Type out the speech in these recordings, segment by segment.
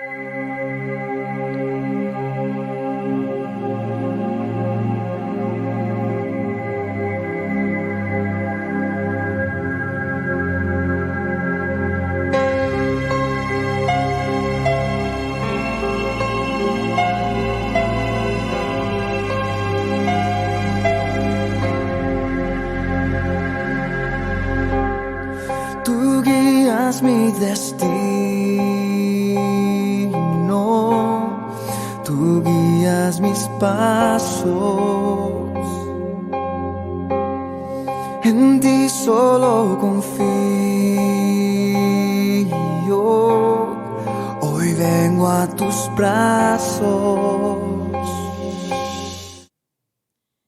Tú guías mi destino, tú guías mis pasos, en ti solo confío, hoy vengo a tus brazos.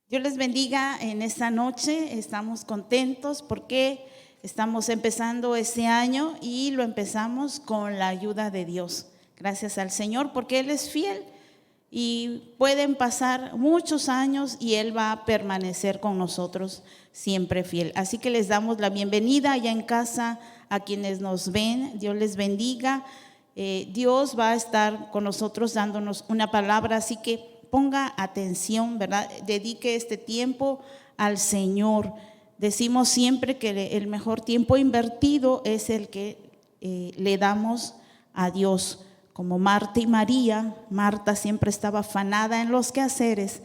Dios les bendiga en esta noche. Estamos contentos porque estamos empezando este año y lo empezamos con la ayuda de Dios. Gracias al Señor porque Él es fiel y pueden pasar muchos años y Él va a permanecer con nosotros siempre fiel. Así que les damos la bienvenida allá en casa a quienes nos ven. Dios les bendiga. Dios va a estar con nosotros dándonos una palabra, así que ponga atención, ¿verdad? Dedique este tiempo al Señor. Decimos siempre que el mejor tiempo invertido es el que le damos a Dios. Como Marta y María, Marta siempre estaba afanada en los quehaceres,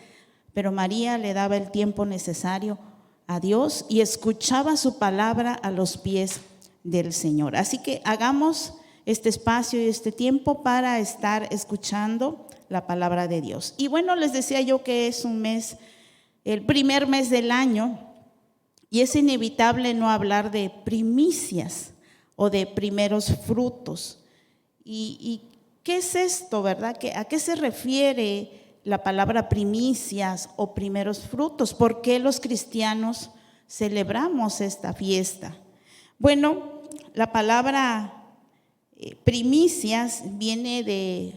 pero María le daba el tiempo necesario a Dios y escuchaba su palabra a los pies del Señor. Así que hagamos este espacio y este tiempo para estar escuchando la palabra de Dios. Y bueno, les decía yo que es un mes, el primer mes del año, y es inevitable no hablar de primicias o de primeros frutos. ¿Y qué es esto, verdad? ¿A qué se refiere la palabra primicias o primeros frutos? ¿Por qué los cristianos celebramos esta fiesta? Bueno, la palabra primicias viene de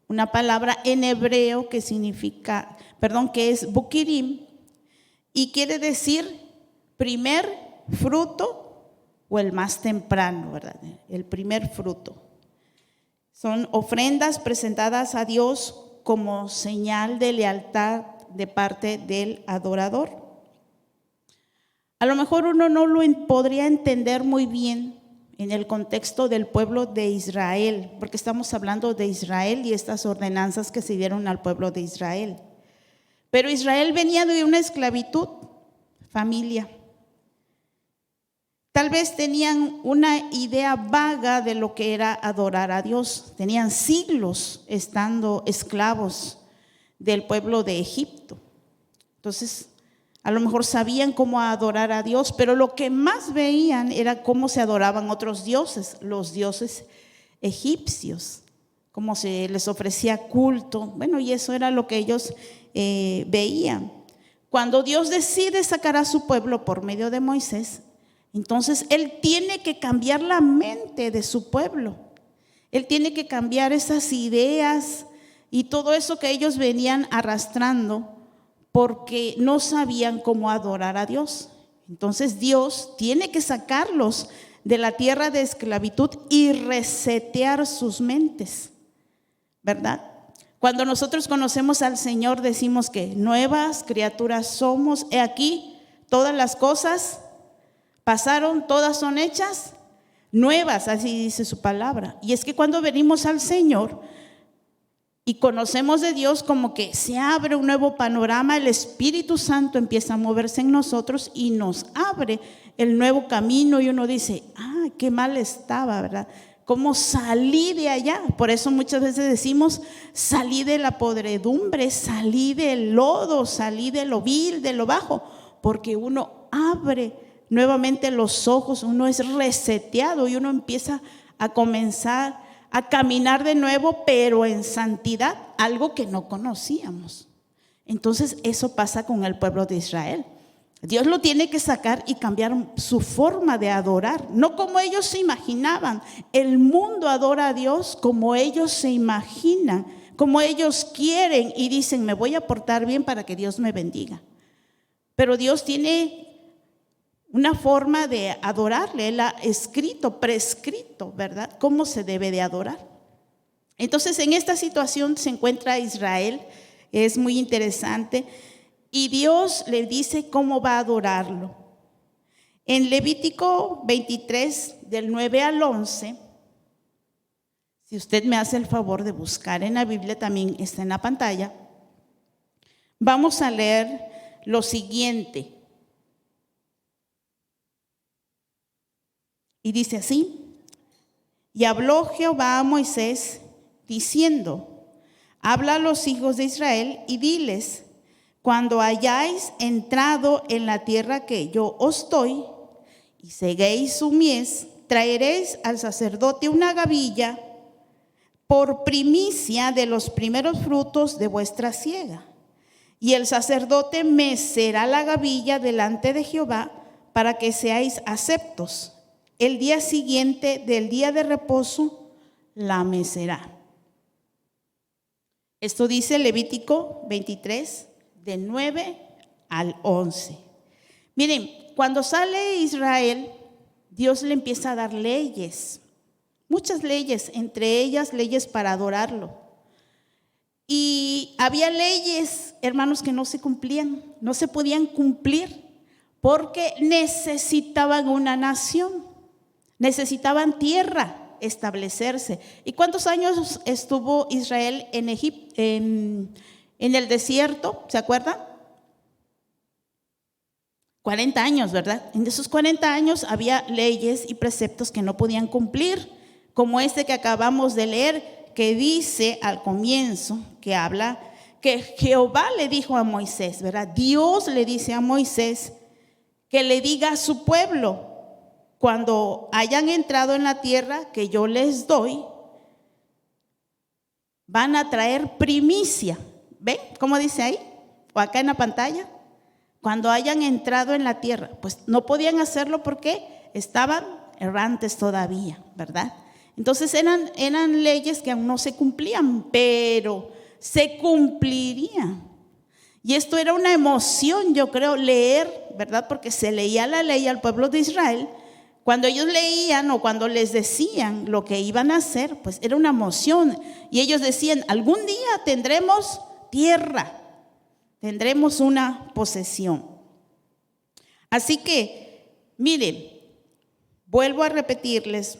una palabra en hebreo que es bukirim, y quiere decir primer fruto o el más temprano, ¿verdad? El primer fruto. Son ofrendas presentadas a Dios como señal de lealtad de parte del adorador. A lo mejor uno no lo podría entender muy bien en el contexto del pueblo de Israel, porque estamos hablando de Israel y estas ordenanzas que se dieron al pueblo de Israel. Pero Israel venía de una esclavitud, familia. Tal vez tenían una idea vaga de lo que era adorar a Dios. Tenían siglos estando esclavos del pueblo de Egipto. Entonces, a lo mejor sabían cómo adorar a Dios, pero lo que más veían era cómo se adoraban otros dioses, los dioses egipcios, cómo se les ofrecía culto. Bueno, y eso era lo que ellos veían. Cuando Dios decide sacar a su pueblo por medio de Moisés, entonces Él tiene que cambiar la mente de su pueblo. Él tiene que cambiar esas ideas y todo eso que ellos venían arrastrando porque no sabían cómo adorar a Dios. Entonces Dios tiene que sacarlos de la tierra de esclavitud y resetear sus mentes, ¿verdad? Cuando nosotros conocemos al Señor decimos que nuevas criaturas somos. He aquí, todas las cosas pasaron, todas son hechas nuevas, así dice su palabra. Y es que cuando venimos al Señor y conocemos de Dios, como que se abre un nuevo panorama, el Espíritu Santo empieza a moverse en nosotros y nos abre el nuevo camino y uno dice, qué mal estaba, ¿verdad? ¿Cómo salí de allá? Por eso muchas veces decimos, salí de la podredumbre, salí del lodo, salí de lo vil, de lo bajo, porque uno abre nuevamente los ojos, uno es reseteado y uno empieza a comenzar a caminar de nuevo, pero en santidad, algo que no conocíamos. Entonces eso pasa con el pueblo de Israel. Dios lo tiene que sacar y cambiar su forma de adorar, no como ellos se imaginaban. El mundo adora a Dios como ellos se imaginan, como ellos quieren y dicen, me voy a portar bien para que Dios me bendiga. Pero Dios tiene una forma de adorarle. Él ha escrito, prescrito, ¿verdad? Cómo se debe de adorar. Entonces, en esta situación se encuentra Israel, es muy interesante, y Dios le dice cómo va a adorarlo. En Levítico 23, del 9 al 11, si usted me hace el favor de buscar en la Biblia, también está en la pantalla, vamos a leer lo siguiente. Y dice así: y habló Jehová a Moisés diciendo: habla a los hijos de Israel y diles: cuando hayáis entrado en la tierra que yo os doy, y seguéis su mies, traeréis al sacerdote una gavilla por primicia de los primeros frutos de vuestra siega. Y el sacerdote mecerá la gavilla delante de Jehová para que seáis aceptos. El día siguiente del día de reposo la mecerá. Esto dice Levítico 23, del 9 al 11. Miren, cuando sale Israel, Dios le empieza a dar leyes, muchas leyes, entre ellas leyes para adorarlo. Y había leyes, hermanos, que no se cumplían, no se podían cumplir porque necesitaban una nación, necesitaban tierra, establecerse. ¿Y cuántos años estuvo Israel en Egipto, en el desierto? ¿Se acuerdan? 40 años, ¿verdad? En esos 40 años había leyes y preceptos que no podían cumplir, como este que acabamos de leer, que dice al comienzo, que habla, que Jehová le dijo a Moisés, ¿verdad? Dios le dice a Moisés que le diga a su pueblo: cuando hayan entrado en la tierra que yo les doy, van a traer primicia. ¿Ven cómo dice ahí? O acá en la pantalla. Cuando hayan entrado en la tierra, pues no podían hacerlo porque estaban errantes todavía, ¿verdad? Entonces eran leyes que aún no se cumplían, pero se cumplirían. Y esto era una emoción, yo creo, leer, ¿verdad? Porque se leía la ley al pueblo de Israel. Cuando ellos leían o cuando les decían lo que iban a hacer, pues era una emoción. Y ellos decían: algún día tendremos tierra, tendremos una posesión. Así que, miren, vuelvo a repetirles,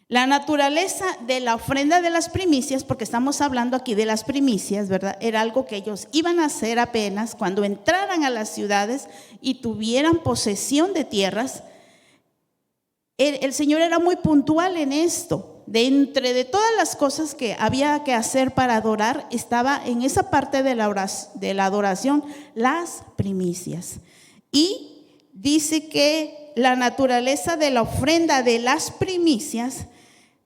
la naturaleza de la ofrenda de las primicias, porque estamos hablando aquí de las primicias, ¿verdad? Era algo que ellos iban a hacer apenas cuando entraran a las ciudades y tuvieran posesión de tierras. El Señor era muy puntual en esto. De entre de todas las cosas que había que hacer para adorar, estaba en esa parte de la adoración las primicias. Y dice que la naturaleza de la ofrenda de las primicias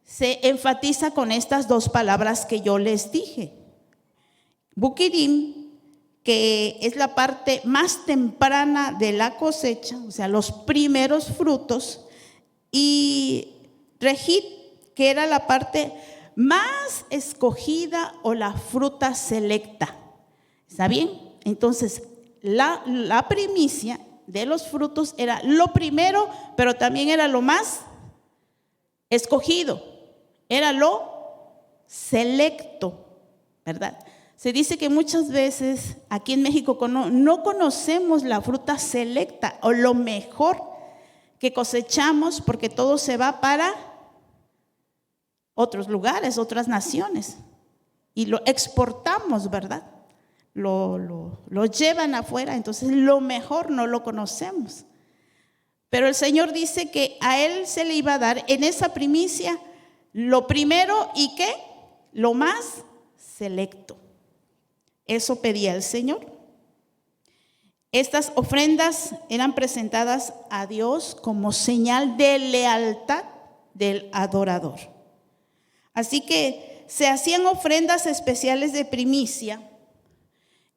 se enfatiza con estas dos palabras que yo les dije. Bukirim, que es la parte más temprana de la cosecha, o sea, los primeros frutos, y Rejit, que era la parte más escogida o la fruta selecta. ¿Está bien? Entonces, la primicia de los frutos era lo primero, pero también era lo más escogido, era lo selecto, ¿verdad? Se dice que muchas veces aquí en México no conocemos la fruta selecta o lo mejor que cosechamos, porque todo se va para otros lugares, otras naciones, y lo exportamos, ¿verdad? Lo llevan afuera, entonces lo mejor no lo conocemos. Pero el Señor dice que a Él se le iba a dar en esa primicia lo primero y ¿qué? Lo más selecto. Eso pedía el Señor. Estas ofrendas eran presentadas a Dios como señal de lealtad del adorador. Así que se hacían ofrendas especiales de primicia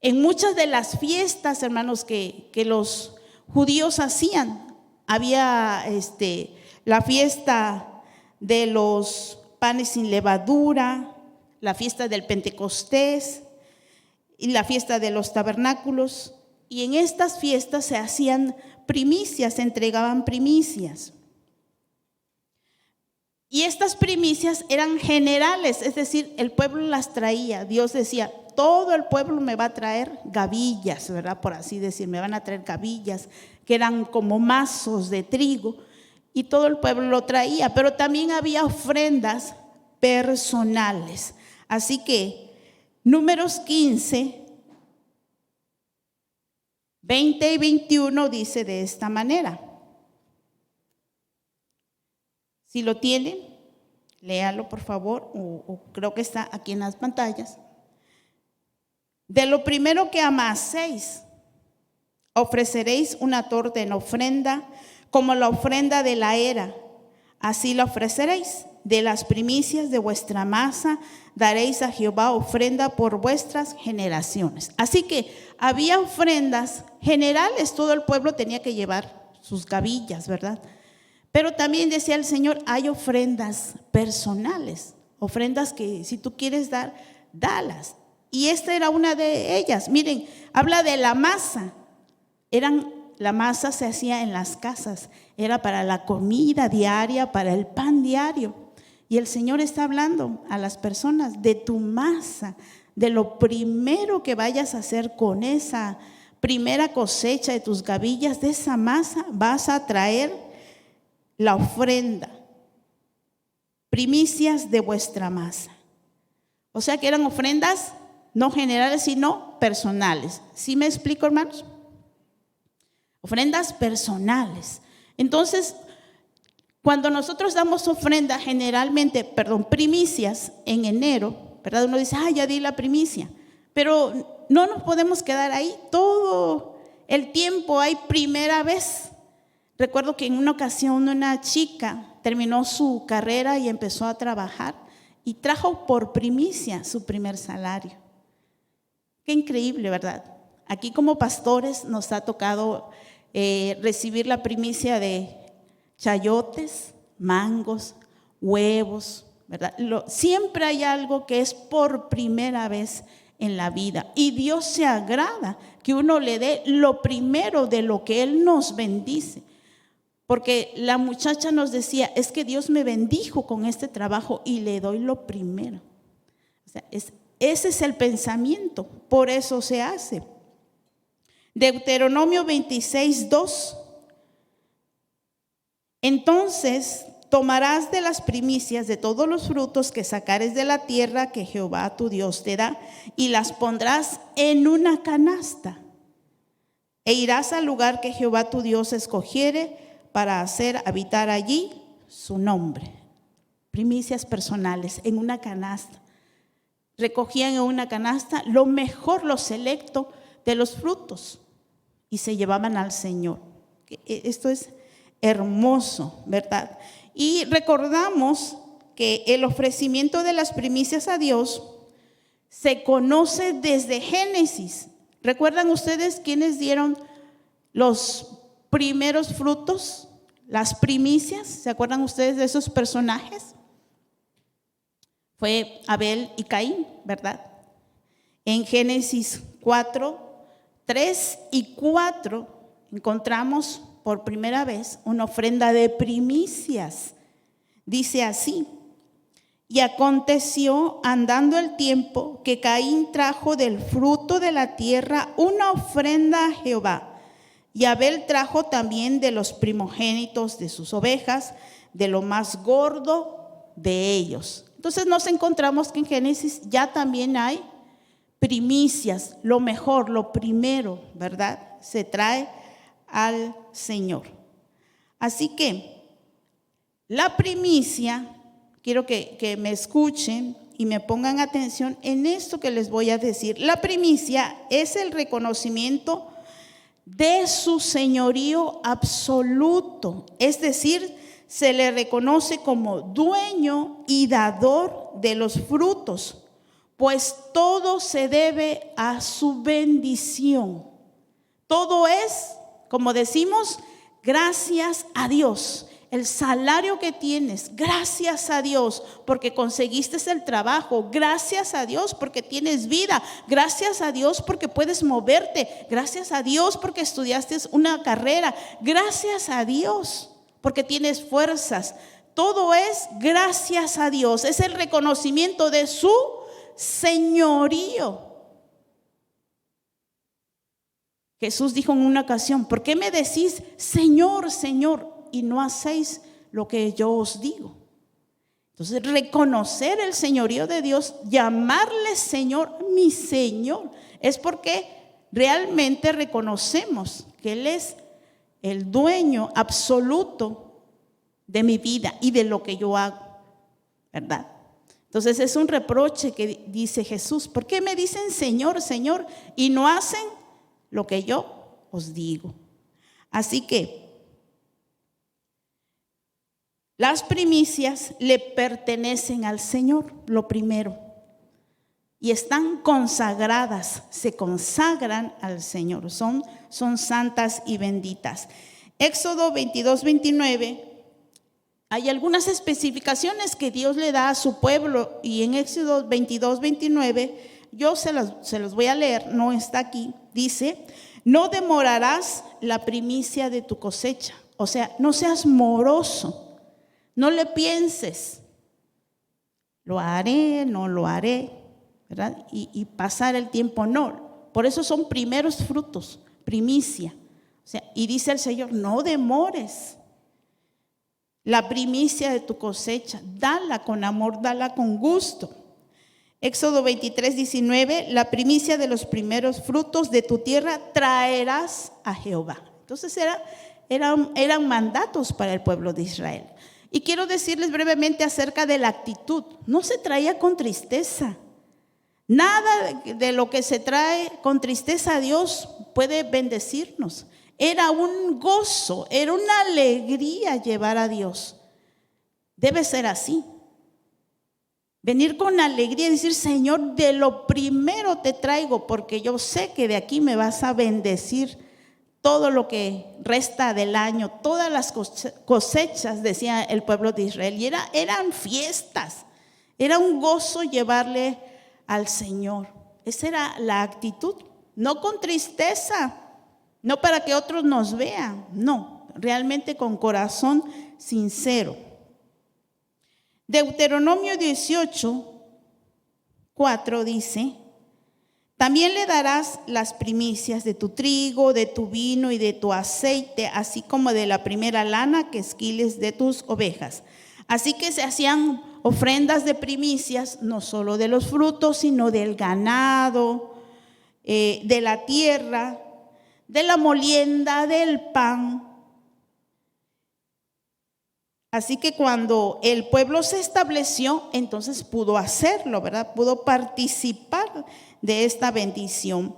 en muchas de las fiestas, hermanos, que los judíos hacían. Había la fiesta de los panes sin levadura, la fiesta del Pentecostés y la fiesta de los tabernáculos. Y en estas fiestas se hacían primicias, se entregaban primicias. Y estas primicias eran generales, es decir, el pueblo las traía. Dios decía, todo el pueblo me va a traer gavillas, ¿verdad? Por así decir, me van a traer gavillas, que eran como mazos de trigo, y todo el pueblo lo traía. Pero también había ofrendas personales. Así que Números 15, 20 y 21 dice de esta manera. Si lo tienen, léalo por favor, o creo que está aquí en las pantallas. De lo primero que amaseis, ofreceréis una torta en ofrenda, como la ofrenda de la era, así la ofreceréis. De las primicias de vuestra masa daréis a Jehová ofrenda por vuestras generaciones. Así que había ofrendas generales, todo el pueblo tenía que llevar sus gavillas, ¿verdad? Pero también decía el Señor, hay ofrendas personales, ofrendas que si tú quieres dar, dalas. Y esta era una de ellas. Miren, habla de la masa. La masa se hacía en las casas, era para la comida diaria, para el pan diario. Y el Señor está hablando a las personas de tu masa, de lo primero que vayas a hacer con esa primera cosecha de tus gavillas, de esa masa vas a traer la ofrenda, primicias de vuestra masa. O sea que eran ofrendas no generales, sino personales. ¿Sí me explico, hermanos? Ofrendas personales. Entonces, cuando nosotros damos ofrenda primicias en enero, ¿verdad? Uno dice, ya di la primicia, pero no nos podemos quedar ahí todo el tiempo, hay primera vez. Recuerdo que en una ocasión una chica terminó su carrera y empezó a trabajar y trajo por primicia su primer salario. Qué increíble, ¿verdad? Aquí como pastores nos ha tocado recibir la primicia de chayotes, mangos, huevos, ¿verdad? Siempre hay algo que es por primera vez en la vida y Dios se agrada que uno le dé lo primero de lo que Él nos bendice. Porque la muchacha nos decía, es que Dios me bendijo con este trabajo y le doy lo primero. O sea, ese es el pensamiento, por eso se hace. Deuteronomio 26:2. Entonces tomarás de las primicias de todos los frutos que sacares de la tierra que Jehová tu Dios te da y las pondrás en una canasta e irás al lugar que Jehová tu Dios escogiere para hacer habitar allí su nombre. Primicias personales en una canasta. Recogían en una canasta lo mejor, lo selecto de los frutos y se llevaban al Señor. Esto es hermoso, ¿verdad? Y recordamos que el ofrecimiento de las primicias a Dios se conoce desde Génesis. ¿Recuerdan ustedes quiénes dieron los primeros frutos, las primicias? ¿Se acuerdan ustedes de esos personajes? Fue Abel y Caín, ¿verdad? En Génesis 4:3 y 4 encontramos por primera vez una ofrenda de primicias. Dice así: y aconteció andando el tiempo que Caín trajo del fruto de la tierra una ofrenda a Jehová, y Abel trajo también de los primogénitos de sus ovejas, de lo más gordo de ellos. Entonces nos encontramos que en Génesis ya también hay primicias, lo mejor, lo primero, ¿verdad? Se trae al Señor. Así que la primicia, quiero que me escuchen y me pongan atención en esto que les voy a decir. La primicia es el reconocimiento de su señorío absoluto, es decir, se le reconoce como dueño y dador de los frutos, pues todo se debe a su bendición. Todo es, como decimos, gracias a Dios. El salario que tienes, gracias a Dios porque conseguiste el trabajo, gracias a Dios porque tienes vida, gracias a Dios porque puedes moverte, gracias a Dios porque estudiaste una carrera, gracias a Dios porque tienes fuerzas. todo es gracias a Dios, es el reconocimiento de su señorío. Jesús dijo en una ocasión: ¿por qué me decís Señor, Señor, y no hacéis lo que yo os digo? Entonces, reconocer el señorío de Dios, llamarle Señor, mi Señor, es porque realmente reconocemos que Él es el dueño absoluto de mi vida y de lo que yo hago, ¿verdad? Entonces es un reproche que dice Jesús: ¿por qué me dicen Señor, Señor, y no hacen lo que yo os digo? Así que las primicias le pertenecen al Señor, lo primero, y están consagradas, se consagran al Señor, son santas y benditas. Éxodo 22-29, hay algunas especificaciones que Dios le da a su pueblo, y en Éxodo 22-29, yo se los voy a leer, no está aquí. Dice: no demorarás la primicia de tu cosecha. O sea, no seas moroso. No le pienses, lo haré, no lo haré, ¿verdad? Y pasar el tiempo, no. Por eso son primeros frutos, primicia. O sea, y dice el Señor: no demores la primicia de tu cosecha, dala con amor, dala con gusto. Éxodo 23-19, la primicia de los primeros frutos de tu tierra traerás a Jehová. Entonces eran mandatos para el pueblo de Israel. Y quiero decirles brevemente acerca de la actitud. No se traía con tristeza. Nada de lo que se trae con tristeza a Dios puede bendecirnos. Era un gozo, era una alegría llevar a Dios. Debe ser así. Venir con alegría y decir: Señor, de lo primero te traigo, porque yo sé que de aquí me vas a bendecir todo lo que resta del año, todas las cosechas, decía el pueblo de Israel. Y eran fiestas, era un gozo llevarle al Señor. Esa era la actitud, no con tristeza, no para que otros nos vean, no, realmente con corazón sincero. Deuteronomio 18:4 dice: también le darás las primicias de tu trigo, de tu vino y de tu aceite, así como de la primera lana que esquiles de tus ovejas. Así que se hacían ofrendas de primicias, no solo de los frutos, sino del ganado, de la tierra, de la molienda, del pan. Así que cuando el pueblo se estableció, entonces pudo hacerlo, ¿verdad? Pudo participar de esta bendición.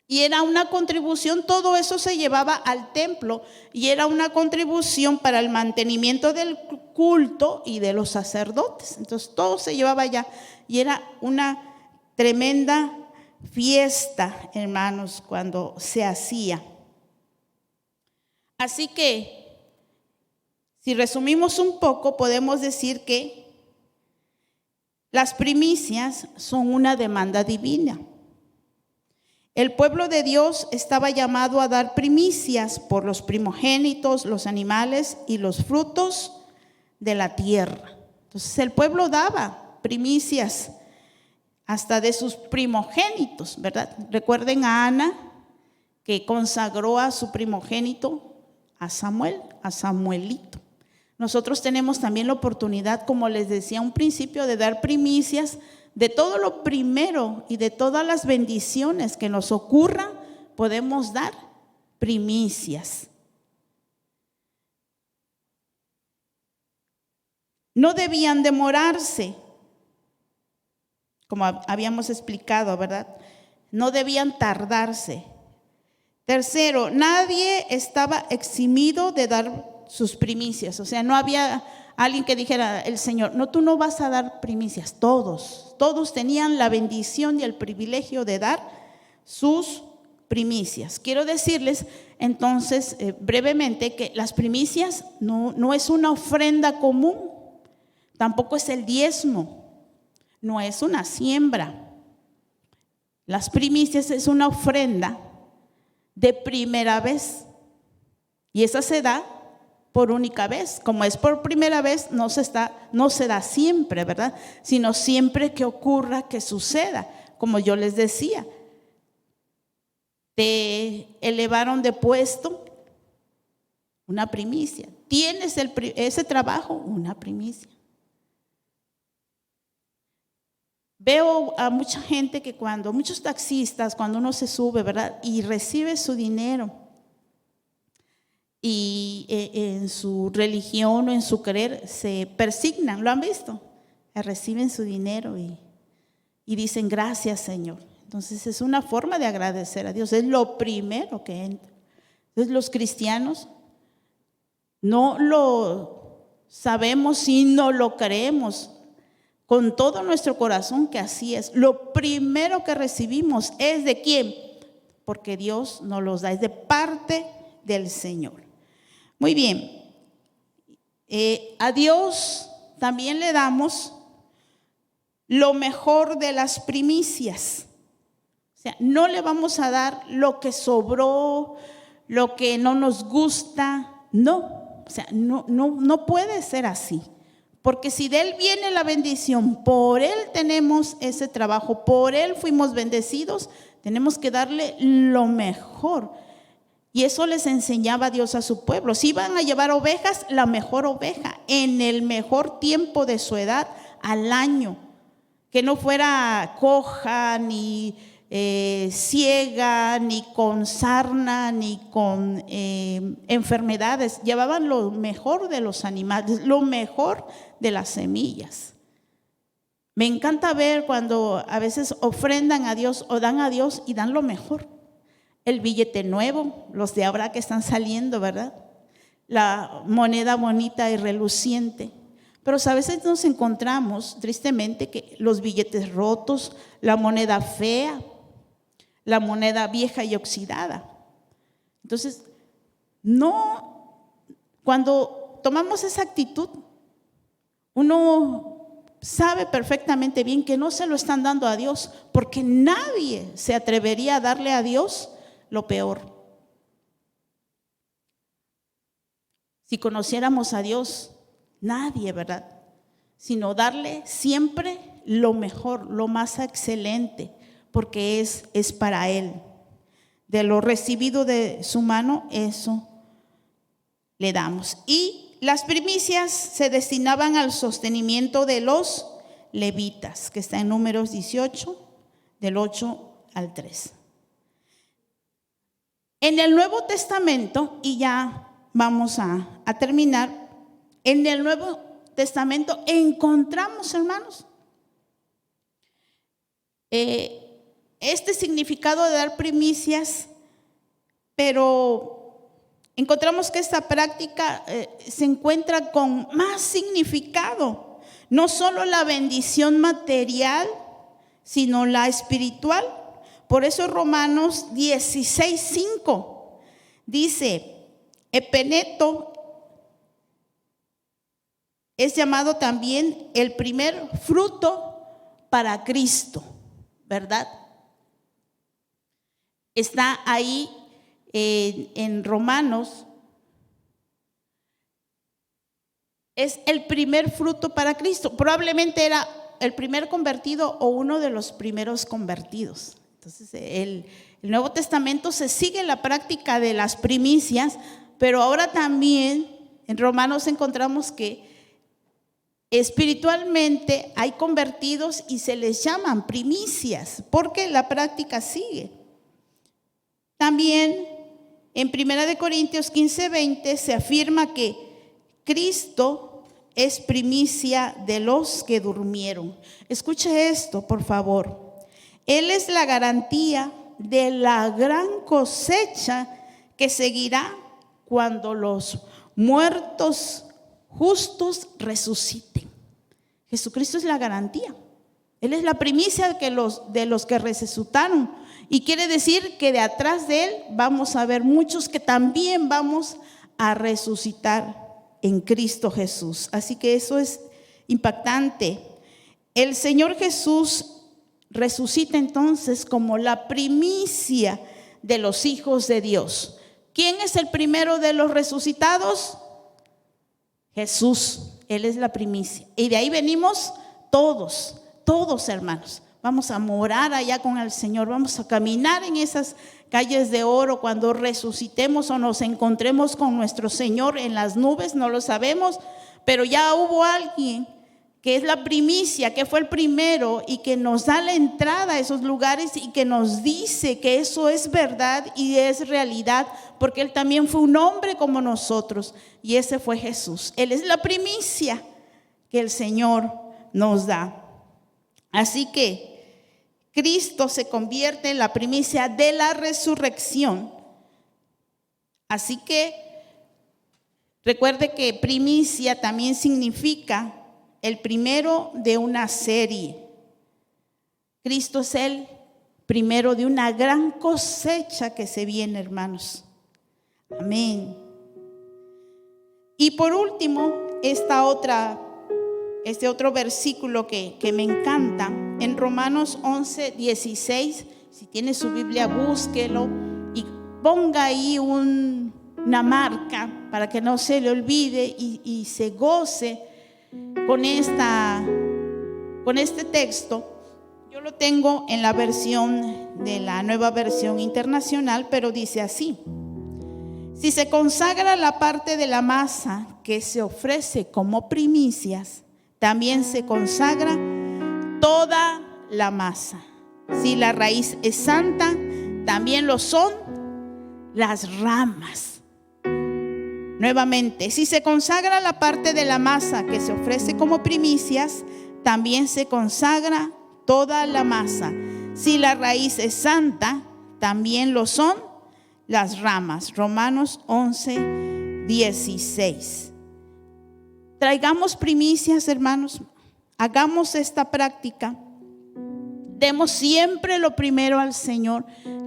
Y era una contribución, todo eso se llevaba al templo y era una contribución para el mantenimiento del culto y de los sacerdotes. Entonces todo se llevaba allá y era una tremenda fiesta, hermanos, cuando se hacía. Así que, si resumimos un poco, podemos decir que las primicias son una demanda divina. El pueblo de Dios estaba llamado a dar primicias por los primogénitos, los animales y los frutos de la tierra. Entonces el pueblo daba primicias hasta de sus primogénitos, ¿verdad? Recuerden a Ana, que consagró a su primogénito, a Samuelito. Nosotros tenemos también la oportunidad, como les decía a un principio, de dar primicias de todo lo primero y de todas las bendiciones que nos ocurran. Podemos dar primicias. No debían demorarse, como habíamos explicado, ¿verdad? No debían tardarse. Tercero, nadie estaba eximido de dar sus primicias. O sea, no había alguien que dijera: el Señor, no, tú no vas a dar primicias. Todos tenían la bendición y el privilegio de dar sus primicias. Quiero decirles entonces brevemente que las primicias no es una ofrenda común, tampoco es el diezmo, no es una siembra. Las primicias es una ofrenda de primera vez, y esa se da por única vez. Como es por primera vez, no se da siempre, ¿verdad? Sino siempre que ocurra, que suceda. Como yo les decía, te elevaron de puesto, una primicia. Tienes ese trabajo, una primicia. Veo a mucha gente que muchos taxistas, cuando uno se sube, ¿verdad? Y recibe su dinero, y en su religión o en su creer se persignan, ¿lo han visto? Reciben su dinero y dicen gracias, Señor. Entonces es una forma de agradecer a Dios, es lo primero que entra. Entonces los cristianos no lo sabemos si no lo creemos con todo nuestro corazón que así es. Lo primero que recibimos es ¿de quién? Porque Dios nos los da, es de parte del Señor. Muy bien, a Dios también le damos lo mejor de las primicias. O sea, no le vamos a dar lo que sobró, lo que no nos gusta, no. O sea, no puede ser así. Porque si de Él viene la bendición, por Él tenemos ese trabajo, por Él fuimos bendecidos, tenemos que darle lo mejor. Y eso les enseñaba Dios a su pueblo. Si iban a llevar ovejas, la mejor oveja, en el mejor tiempo de su edad, al año. Que no fuera coja, ni ciega, ni con sarna, ni con enfermedades. Llevaban lo mejor de los animales, lo mejor de las semillas. Me encanta ver cuando a veces ofrendan a Dios o dan a Dios y dan lo mejor. El billete nuevo, los de ahora que están saliendo, ¿verdad? La moneda bonita y reluciente. Pero a veces nos encontramos, tristemente, que los billetes rotos, la moneda fea, la moneda vieja y oxidada. Entonces, cuando tomamos esa actitud, uno sabe perfectamente bien que no se lo están dando a Dios, porque nadie se atrevería a darle a Dios lo peor. Si conociéramos a Dios, nadie, ¿verdad? Sino darle siempre lo mejor, lo más excelente, porque es para Él. De lo recibido de su mano, eso le damos. Y las primicias se destinaban al sostenimiento de los levitas, que está en Números 18, del 8 al 3. En el Nuevo Testamento, y ya vamos a terminar, en el Nuevo Testamento encontramos, hermanos, este significado de dar primicias, pero encontramos que esta práctica se encuentra con más significado, no solo la bendición material, sino la espiritual. Por eso Romanos 16:5 dice: Epeneto es llamado también el primer fruto para Cristo, ¿verdad? Está ahí en Romanos. Es el primer fruto para Cristo. Probablemente era el primer convertido o uno de los primeros convertidos. Entonces, el Nuevo Testamento se sigue la práctica de las primicias, pero ahora también en Romanos encontramos que espiritualmente hay convertidos y se les llaman primicias, porque la práctica sigue. También en 1 Corintios 15:20 se afirma que Cristo es primicia de los que durmieron. Escuche esto, por favor. Él es la garantía de la gran cosecha que seguirá cuando los muertos justos resuciten. Jesucristo es la garantía. Él es la primicia de los que resucitaron. Y quiere decir que de atrás de Él vamos a ver muchos que también vamos a resucitar en Cristo Jesús. Así que eso es impactante. El Señor Jesús resucita entonces como la primicia de los hijos de Dios. ¿Quién es el primero de los resucitados? Jesús, Él es la primicia. Y de ahí venimos todos, hermanos. Vamos a morar allá con el Señor, vamos a caminar en esas calles de oro cuando resucitemos o nos encontremos con nuestro Señor en las nubes, no lo sabemos, pero ya hubo alguien que es la primicia, que fue el primero y que nos da la entrada a esos lugares y que nos dice que eso es verdad y es realidad, porque Él también fue un hombre como nosotros y ese fue Jesús. Él es la primicia que el Señor nos da. Así que Cristo se convierte en la primicia de la resurrección. Así que recuerde que primicia también significa el primero de una serie. Cristo es el primero de una gran cosecha que se viene, hermanos. Amén. Y por último, este otro versículo que me encanta, en Romanos 11:16, si tiene su Biblia, búsquelo y ponga ahí una marca para que no se le olvide y se goce con este texto. Yo lo tengo en la versión de la Nueva Versión Internacional, pero dice así: si se consagra la parte de la masa que se ofrece como primicias, también se consagra toda la masa. Si la raíz es santa, también lo son las ramas. Nuevamente, si se consagra la parte de la masa que se ofrece como primicias, también se consagra toda la masa. Si la raíz es santa, también lo son las ramas. Romanos 11:16. Traigamos primicias, hermanos. Hagamos esta práctica. Demos siempre lo primero al Señor.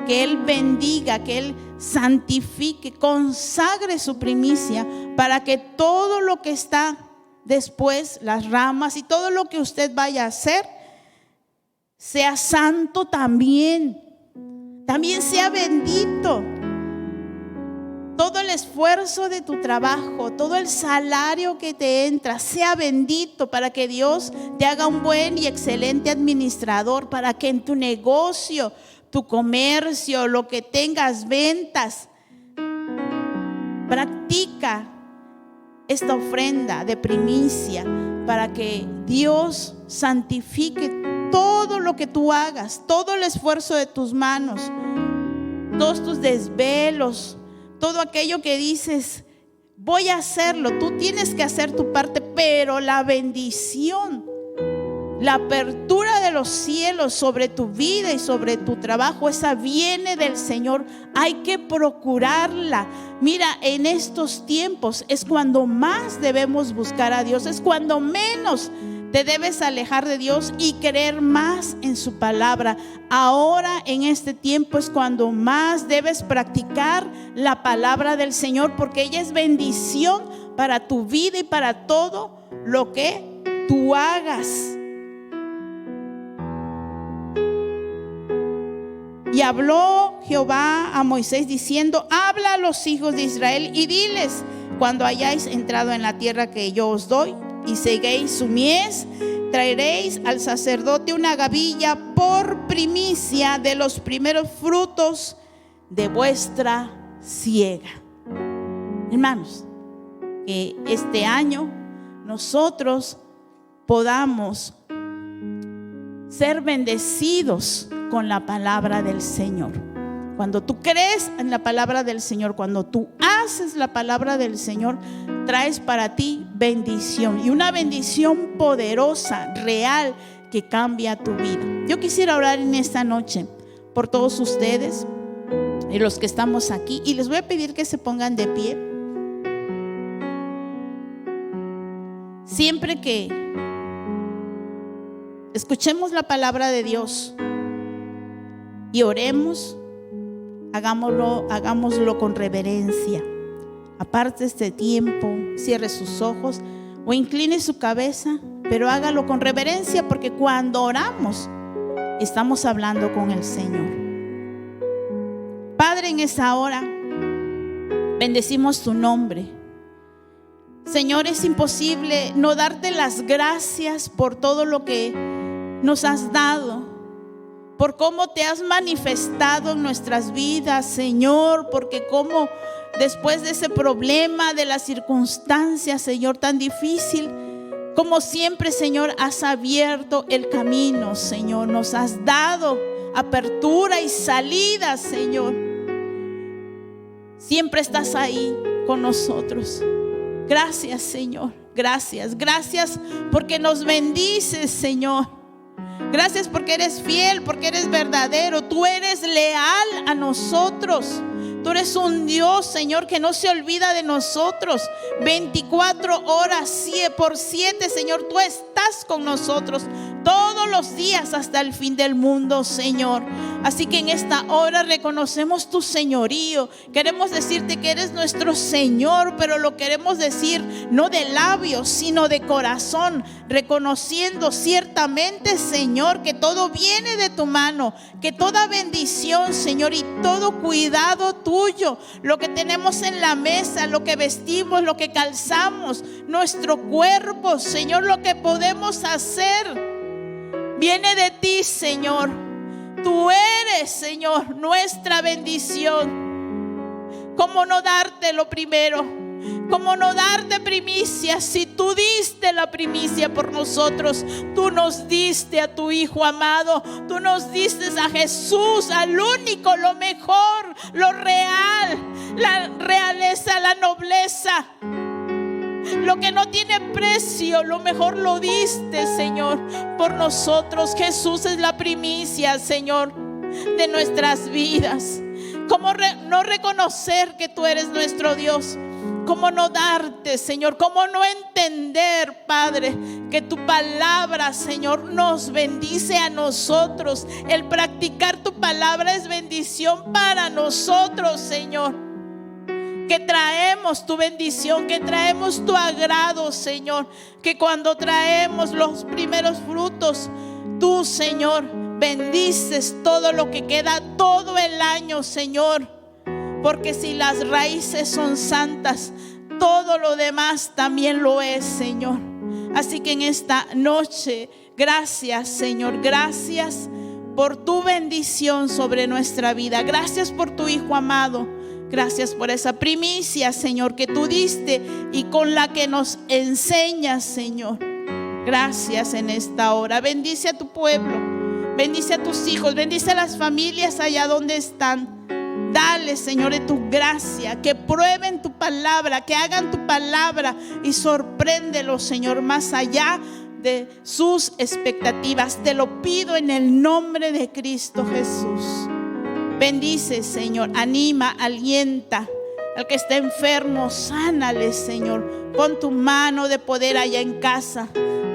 Que Él bendiga, que Él santifique, consagre su primicia para que todo lo que está después, las ramas y todo lo que usted vaya a hacer, sea santo también. También sea bendito. Todo el esfuerzo de tu trabajo, todo el salario que te entra, sea bendito para que Dios te haga un buen y excelente administrador, para que en tu negocio, tu comercio, lo que tengas, ventas, practica esta ofrenda de primicia para que Dios santifique todo lo que tú hagas, todo el esfuerzo de tus manos, todos tus desvelos, todo aquello que dices, voy a hacerlo. Tú tienes que hacer tu parte, pero la bendición, la apertura de los cielos sobre tu vida y sobre tu trabajo, esa viene del Señor. Hay que procurarla. Mira, en estos tiempos es cuando más debemos buscar a Dios, es cuando menos te debes alejar de Dios y creer más en su palabra. Ahora en este tiempo es cuando más debes practicar la palabra del Señor, porque ella es bendición para tu vida y para todo lo que tú hagas. Y habló Jehová a Moisés diciendo: habla a los hijos de Israel y diles: cuando hayáis entrado en la tierra que yo os doy y seguéis su mies, traeréis al sacerdote una gavilla por primicia de los primeros frutos de vuestra siega. Hermanos, que este año nosotros podamos ser bendecidos con la palabra del Señor. Cuando tú crees en la palabra del Señor, cuando tú haces la palabra del Señor, traes para ti bendición, y una bendición poderosa, real, que cambia tu vida. Yo quisiera orar en esta noche por todos ustedes y los que estamos aquí, y les voy a pedir que se pongan de pie. Siempre que escuchemos la palabra de Dios y oremos, hagámoslo con reverencia. Aparte este tiempo, cierre sus ojos o incline su cabeza, pero hágalo con reverencia, porque cuando oramos estamos hablando con el Señor. Padre, en esta hora bendecimos tu nombre. Señor, es imposible no darte las gracias por todo lo que nos has dado, por cómo te has manifestado en nuestras vidas, Señor, porque como después de ese problema, de las circunstancias, Señor, tan difícil, como siempre, Señor, has abierto el camino, Señor, nos has dado apertura y salida, Señor. Siempre estás ahí con nosotros. Gracias, Señor, gracias porque nos bendices, Señor. Gracias porque eres fiel, porque eres verdadero. Tú eres leal a nosotros. Tú eres un Dios, Señor, que no se olvida de nosotros. 24 horas por 7, Señor, tú estás con nosotros todos los días hasta el fin del mundo, Señor. Así que en esta hora reconocemos tu señorío. Queremos decirte que eres nuestro Señor, pero lo queremos decir no de labios, sino de corazón, reconociendo ciertamente, Señor, que todo viene de tu mano, que toda bendición, Señor, y todo cuidado tuyo, lo que tenemos en la mesa, lo que vestimos, lo que calzamos, nuestro cuerpo, Señor, lo que podemos hacer, viene de ti, Señor. Tú eres, Señor, nuestra bendición. ¿Cómo no darte lo primero? ¿Cómo no darte primicia? Si tú diste la primicia por nosotros, tú nos diste a tu Hijo amado, tú nos diste a Jesús, al único, lo mejor, lo real, la realeza, la nobleza, lo que no tiene precio, lo mejor lo diste, Señor, por nosotros. Jesús es la primicia, Señor, de nuestras vidas. ¿Cómo no reconocer que tú eres nuestro Dios? ¿Cómo no darte, Señor? ¿Cómo no entender, Padre, que tu palabra, Señor, nos bendice a nosotros? El practicar tu palabra es bendición para nosotros, Señor. Que traemos tu bendición, que traemos tu agrado, Señor. Que cuando traemos los primeros frutos, tú, Señor, bendices todo lo que queda todo el año, Señor. Porque si las raíces son santas, todo lo demás también lo es, Señor. Así que en esta noche, gracias, Señor, gracias por tu bendición sobre nuestra vida. Gracias por tu Hijo amado. Gracias por esa primicia, Señor, que tú diste y con la que nos enseñas, Señor. Gracias en esta hora. Bendice a tu pueblo, bendice a tus hijos, bendice a las familias allá donde están. Dale, Señor, de tu gracia, que prueben tu palabra, que hagan tu palabra y sorpréndelos, Señor, más allá de sus expectativas. Te lo pido en el nombre de Cristo Jesús. Bendice, Señor, anima, alienta al que está enfermo, sánale, Señor. Pon tu mano de poder allá en casa.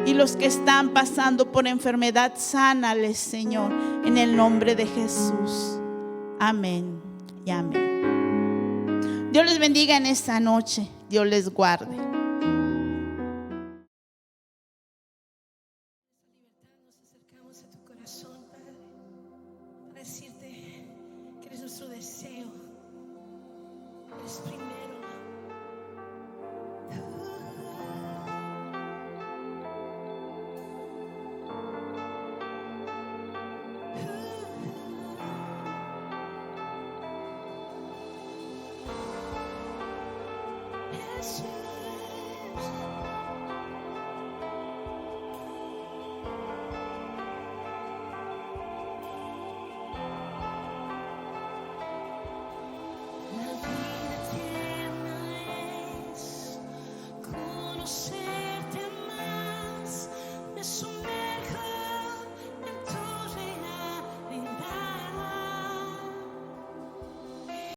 Y los que están pasando por enfermedad, sánales, Señor, en el nombre de Jesús. Amén y amén. Dios les bendiga en esta noche. Dios les guarde. Nos acercamos a tu corazón, Padre, para decirte que eres nuestro deseo, eres primero.